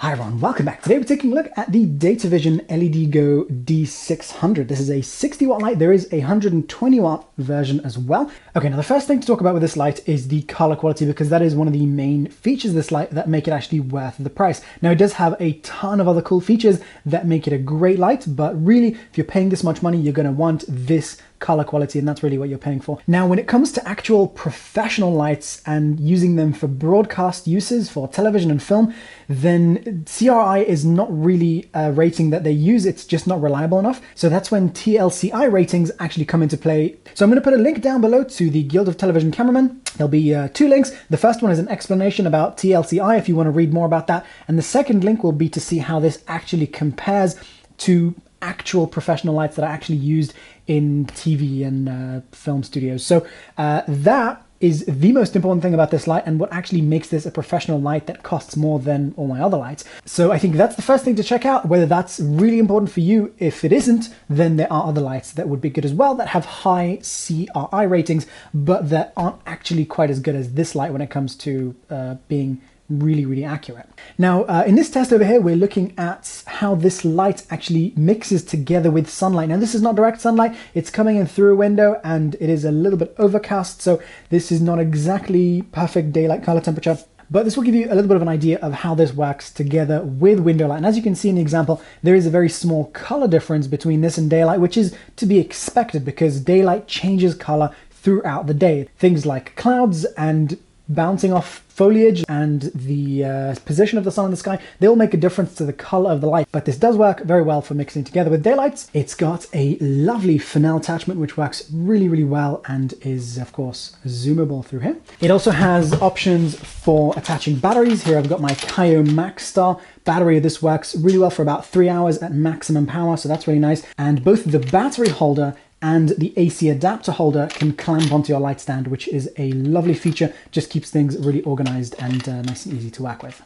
Hi everyone, welcome back. Today we're taking a look at the DataVision LEDGO D600. This is a 60 watt light. There is a 120 watt version as well. Okay, now the first thing to talk about with this light is the color quality, because that is one of the main features of this light that make it actually worth the price. Now it does have a ton of other cool features that make it a great light, but really if you're paying this much money, you're going to want this color quality, and that's really what you're paying for. Now when it comes to actual professional lights and using them for broadcast uses for television and film, then CRI is not really a rating that they use. It's just not reliable enough. So that's when TLCI ratings actually come into play. So I'm going to put a link down below to the Guild of Television Cameramen. There'll be two links. The first one is an explanation about TLCI if you want to read more about that, and the second link will be to see how this actually compares to actual professional lights that are actually used in TV and film studios. So that is the most important thing about this light, and what actually makes this a professional light that costs more than all my other lights. So I think that's the first thing to check out, whether that's really important for you. If it isn't, then there are other lights that would be good as well that have high CRI ratings, but that aren't actually quite as good as this light when it comes to being really accurate. Now in this test over here, we're looking at how this light actually mixes together with sunlight. Now this is not direct sunlight, it's coming in through a window and it is a little bit overcast, so this is not exactly perfect daylight color temperature, but this will give you a little bit of an idea of how this works together with window light. And as you can see in the example, there is a very small color difference between this and daylight, which is to be expected because daylight changes color throughout the day. Things like clouds and bouncing off foliage and the position of the sun in the sky, they all make a difference to the color of the light, but this does work very well for mixing together with daylights. It's got a lovely Fresnel attachment which works really well and is of course zoomable through here. It also has options for attaching batteries. Here I've got my Kayo Max Star battery. This works really well for about 3 hours at maximum power, so that's really nice. And both the battery holder and the AC adapter holder can clamp onto your light stand, which is a lovely feature. Just keeps things really organized and nice and easy to work with.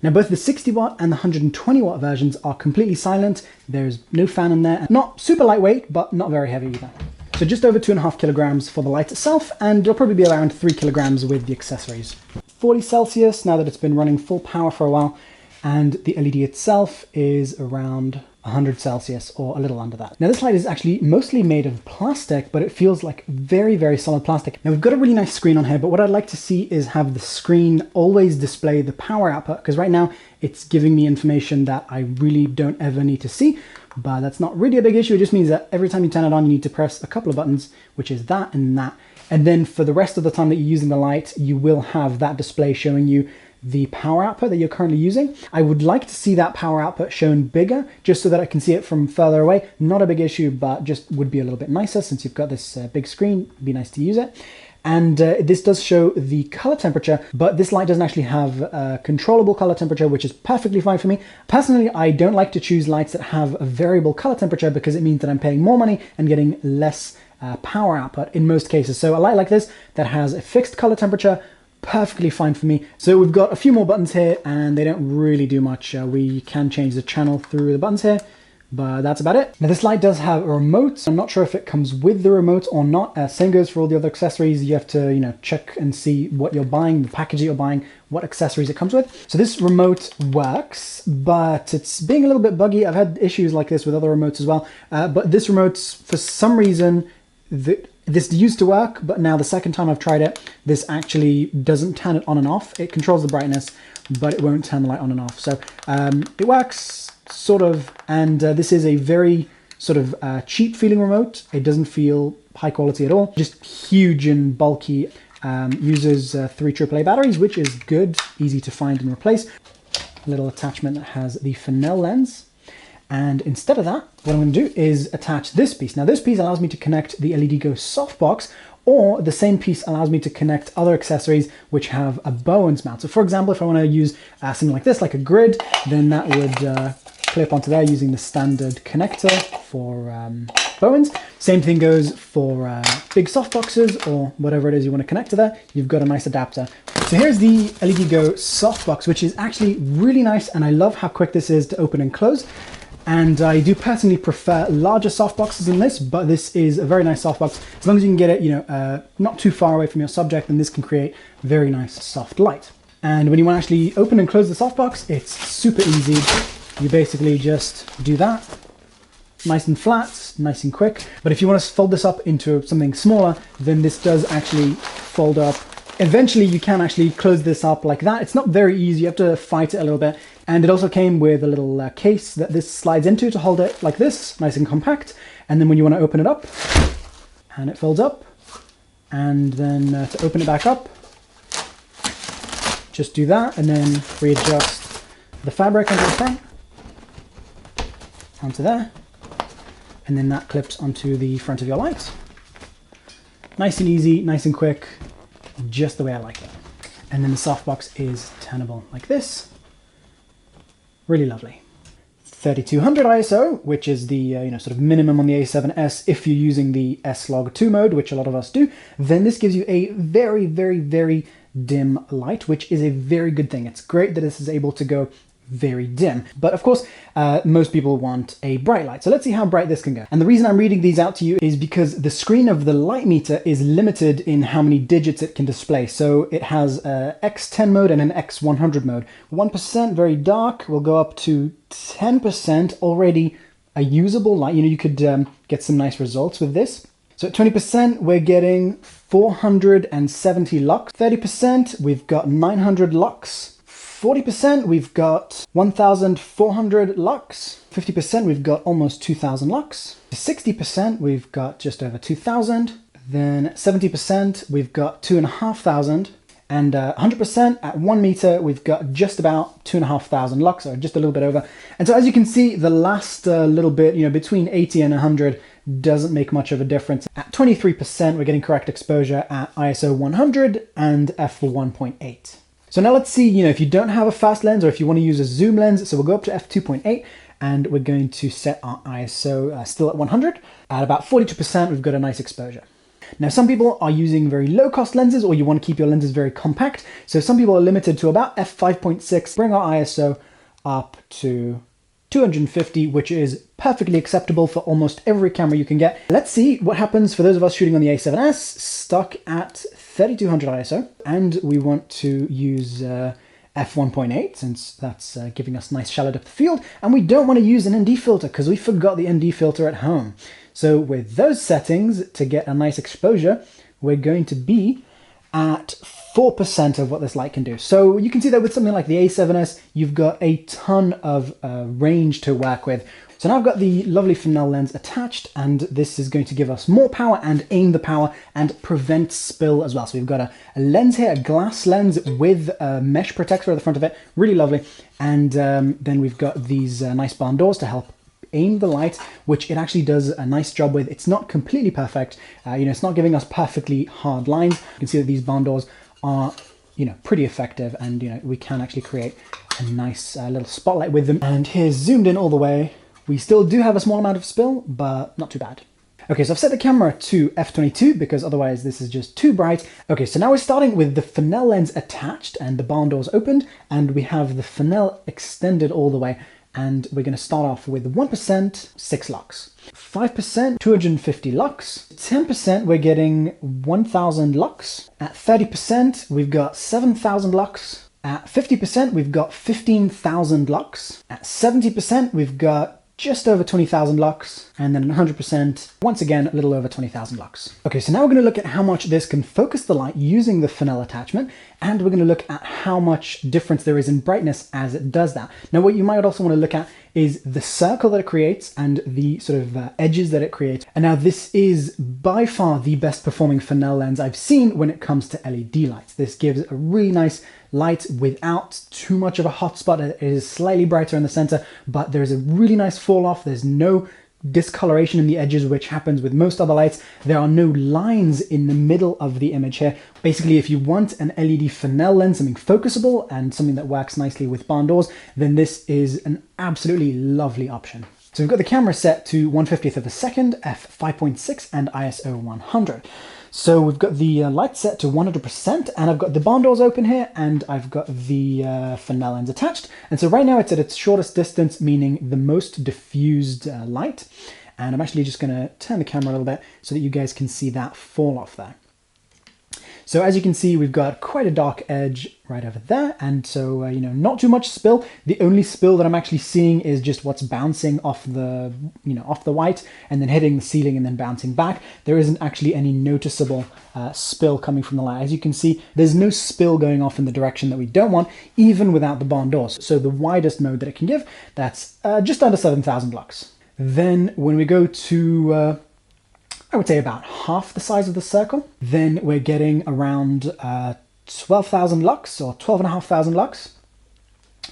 Now both the 60 watt and the 120 watt versions are completely silent. There's no fan in there. Not super lightweight, but not very heavy either. So just over 2.5 kilograms for the light itself, and it'll probably be around 3 kilograms with the accessories. 40 Celsius now that it's been running full power for a while, and the LED itself is around 100 Celsius or a little under that. Now this light is actually mostly made of plastic, but it feels like very solid plastic. Now we've got a really nice screen on here, but what I'd like to see is have the screen always display the power output, because right now it's giving me information that I really don't ever need to see, but that's not really a big issue. It just means that every time you turn it on, you need to press a couple of buttons, which is that and that. And then for the rest of the time that you're using the light, you will have that display showing you the power output that you're currently using. I would like to see that power output shown bigger, just so that I can see it from further away. Not a big issue, but just would be a little bit nicer since you've got this big screen. It'd be nice to use it. And this does show the color temperature, but this light doesn't actually have a controllable color temperature, which is perfectly fine for me. Personally, I don't like to choose lights that have a variable color temperature because it means that I'm paying more money and getting less power output in most cases. So a light like this that has a fixed color temperature, perfectly fine for me. So we've got a few more buttons here and they don't really do much. We can change the channel through the buttons here, but that's about it. Now this light does have a remote. I'm not sure if it comes with the remote or not. Same goes for all the other accessories. You have to, check and see what you're buying, the package that you're buying, what accessories it comes with. So this remote works, but it's being a little bit buggy. I've had issues like this with other remotes as well. But this remote, for some reason, this used to work, but now the second time I've tried it, this actually doesn't turn it on and off. It controls the brightness, but it won't turn the light on and off. So it works, sort of, and this is a very sort of cheap feeling remote. It doesn't feel high quality at all, just huge and bulky. Uses 3 AAA batteries, which is good, easy to find and replace. A little attachment that has the Fresnel lens. And instead of that, what I'm going to do is attach this piece. Now this piece allows me to connect the LEDGO Softbox, or the same piece allows me to connect other accessories which have a Bowens mount. So for example, if I want to use something like this, like a grid, then that would clip onto there using the standard connector for Bowens. Same thing goes for big softboxes or whatever it is you want to connect to there. You've got a nice adapter. So here's the LEDGO Softbox, which is actually really nice, and I love how quick this is to open and close. And I do personally prefer larger softboxes than this, but this is a very nice softbox. As long as you can get it, not too far away from your subject, then this can create very nice soft light. And when you want to actually open and close the softbox, it's super easy. You basically just do that. Nice and flat, nice and quick. But if you want to fold this up into something smaller, then this does actually fold up. Eventually you can actually close this up like that. It's not very easy, you have to fight it a little bit. And it also came with a little case that this slides into to hold it like this, nice and compact. And then when you want to open it up, and it folds up, and then to open it back up, just do that, and then readjust the fabric onto the front, onto there, and then that clips onto the front of your light. Nice and easy, nice and quick, just the way I like it. And then the softbox is turnable like this. Really lovely. 3200 ISO, which is the sort of minimum on the A7S if you're using the S-Log2 mode, which a lot of us do, then this gives you a very, very, very dim light, which is a very good thing. It's great that this is able to go very dim. But of course, most people want a bright light. So let's see how bright this can go. And the reason I'm reading these out to you is because the screen of the light meter is limited in how many digits it can display. So it has X10 mode and an X100 mode. 1% very dark will go up to 10% already a usable light. You could get some nice results with this. So at 20%, we're getting 470 lux. 30%, we've got 900 lux. 40%, we've got 1,400 lux. 50%, we've got almost 2,000 lux. 60%, we've got just over 2,000. Then 70%, we've got 2,500. And 100% at 1 meter, we've got just about 2,500 lux, or just a little bit over. And so as you can see, the last little bit, between 80 and 100 doesn't make much of a difference. At 23%, we're getting correct exposure at ISO 100 and f1.8. So now let's see, if you don't have a fast lens or if you want to use a zoom lens, so we'll go up to f2.8 and we're going to set our ISO still at 100. At about 42%, we've got a nice exposure. Now, some people are using very low cost lenses, or you want to keep your lenses very compact. So some people are limited to about f5.6. Bring our ISO up to 250, which is perfectly acceptable for almost every camera you can get. Let's see what happens for those of us shooting on the A7S, stuck at 3200 ISO, and we want to use f1.8 since that's giving us nice shallow depth of field, and we don't want to use an ND filter because we forgot the ND filter at home. So with those settings, to get a nice exposure, we're going to be at 4% of what this light can do. So you can see that with something like the A7S, you've got a ton of range to work with. So now I've got the lovely Fresnel lens attached, and this is going to give us more power and aim the power and prevent spill as well. So we've got a lens here, a glass lens with a mesh protector at the front of it, really lovely. And then we've got these nice barn doors to help aim the light, which it actually does a nice job with. It's not completely perfect, it's not giving us perfectly hard lines. You can see that these barn doors are pretty effective, and we can actually create a nice little spotlight with them. And here's zoomed in all the way. We still do have a small amount of spill, but not too bad. Okay, so I've set the camera to f22 because otherwise this is just too bright. Okay, so now we're starting with the Fresnel lens attached and the barn doors opened, and we have the Fresnel extended all the way. And we're going to start off with 1%, 6 lux. 5%, 250 lux. 10%, we're getting 1,000 lux. At 30%, we've got 7,000 lux. At 50%, we've got 15,000 lux. At 70%, we've got just over 20,000 lux, and then 100%, once again, a little over 20,000 lux. Okay, so now we're going to look at how much this can focus the light using the Fresnel attachment, and we're going to look at how much difference there is in brightness as it does that. Now, what you might also want to look at is the circle that it creates and the sort of edges that it creates. And now this is by far the best performing Fresnel lens I've seen when it comes to LED lights. This gives a really nice light without too much of a hot spot. It is slightly brighter in the center, but there's a really nice fall off. There's no discoloration in the edges, which happens with most other lights. There are no lines in the middle of the image here. Basically, if you want an LED Fresnel lens, something focusable and something that works nicely with barn doors, then this is an absolutely lovely option. So we've got the camera set to 1/50th of a second, f5.6 and ISO 100. So we've got the light set to 100%, and I've got the barn doors open here, and I've got the Fresnel lens attached. And so right now it's at its shortest distance, meaning the most diffused light. And I'm actually just going to turn the camera a little bit so that you guys can see that fall off there. So as you can see, we've got quite a dark edge right over there. And so, not too much spill. The only spill that I'm actually seeing is just what's bouncing off the, off the white and then hitting the ceiling and then bouncing back. There isn't actually any noticeable spill coming from the light. As you can see, there's no spill going off in the direction that we don't want, even without the barn doors. So the widest mode that it can give, that's just under 7,000 lux. Then when we go to, I would say about half the size of the circle, then we're getting around 12,000 lux or 12,500 lux.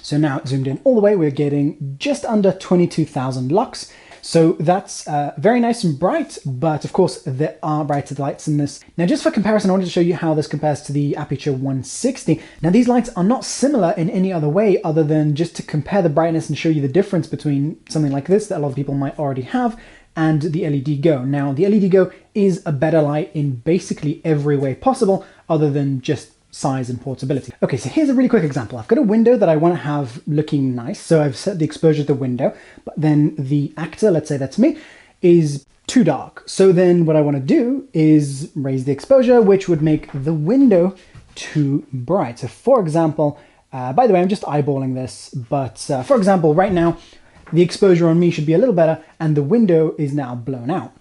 So now zoomed in all the way, we're getting just under 22,000 lux. So that's very nice and bright, but of course there are brighter lights in this. Now just for comparison, I wanted to show you how this compares to the Aputure 160. Now these lights are not similar in any other way other than just to compare the brightness and show you the difference between something like this that a lot of people might already have and the LED Go. Now the LED Go is a better light in basically every way possible other than just size and portability. Okay, so here's a really quick example. I've got a window that I want to have looking nice, so I've set the exposure to the window, but then the actor, let's say that's me, is too dark. So then what I want to do is raise the exposure, which would make the window too bright. So for example, by the way, I'm just eyeballing this, but for example, right now, the exposure on me should be a little better, and the window is now blown out.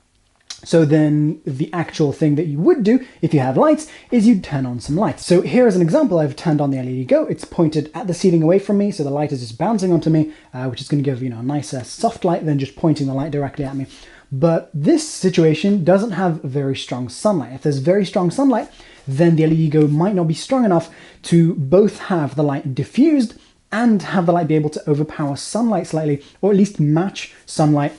So then the actual thing that you would do if you have lights is you'd turn on some lights. So here is an example. I've turned on the LED Go. It's pointed at the ceiling away from me, so the light is just bouncing onto me, which is going to give a nicer soft light than just pointing the light directly at me. But this situation doesn't have very strong sunlight. If there's very strong sunlight, then the LED Go might not be strong enough to both have the light diffused and have the light be able to overpower sunlight slightly, or at least match sunlight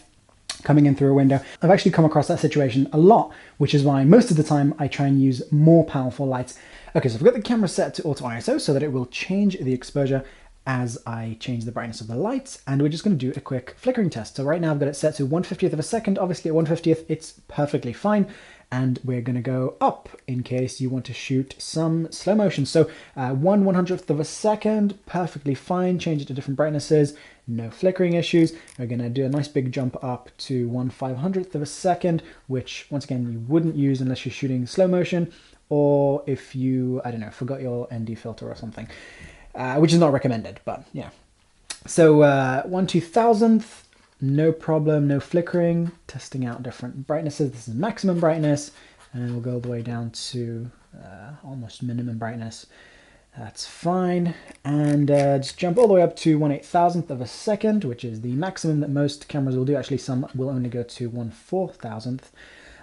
coming in through a window. I've actually come across that situation a lot, which is why most of the time I try and use more powerful lights. Okay, so I've got the camera set to auto ISO so that it will change the exposure as I change the brightness of the lights, and we're just going to do a quick flickering test. So right now I've got it set to 1/50th of a second. Obviously at 1/50th it's perfectly fine, and we're going to go up in case you want to shoot some slow motion. So 1/100th of a second, perfectly fine. Change it to different brightnesses, no flickering issues. We're going to do a nice big jump up to 1/500th of a second, which once again you wouldn't use unless you're shooting slow motion, or if you, I don't know, forgot your ND filter or something, which is not recommended, but yeah. So 1/2000th, no problem, no flickering. Testing out different brightnesses. This is maximum brightness, and we'll go all the way down to almost minimum brightness. That's fine. And just jump all the way up to 1/8000th of a second, which is the maximum that most cameras will do. Actually, some will only go to 1/4000th.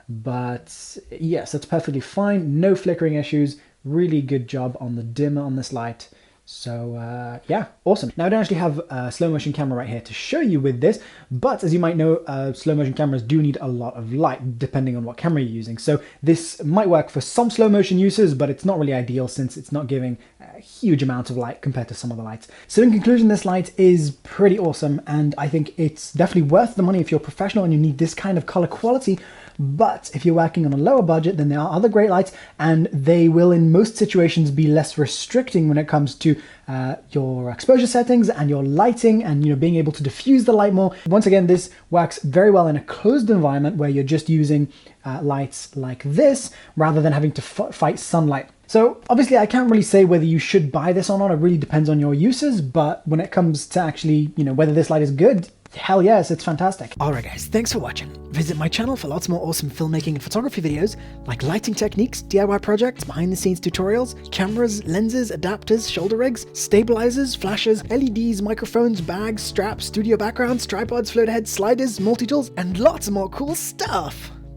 But yes, that's perfectly fine. No flickering issues. Really good job on the dimmer on this light. So yeah, awesome. Now I don't actually have a slow motion camera right here to show you with this, but as you might know, slow motion cameras do need a lot of light depending on what camera you're using. So this might work for some slow motion uses, but it's not really ideal since it's not giving a huge amount of light compared to some other lights. So in conclusion, this light is pretty awesome, and I think it's definitely worth the money if you're a professional and you need this kind of color quality. But if you're working on a lower budget, then there are other great lights, and they will in most situations be less restricting when it comes to your exposure settings and your lighting, and being able to diffuse the light more. Once again, this works very well in a closed environment where you're just using lights like this rather than having to fight sunlight. So obviously I can't really say whether you should buy this or not. It really depends on your uses, but when it comes to actually, whether this light is good, hell yes, it's fantastic. Alright guys, thanks for watching. Visit my channel for lots more awesome filmmaking and photography videos, like lighting techniques, DIY projects, behind the scenes tutorials, cameras, lenses, adapters, shoulder rigs, stabilizers, flashes, LEDs, microphones, bags, straps, studio backgrounds, tripods, float heads, sliders, multi-tools, and lots more cool stuff.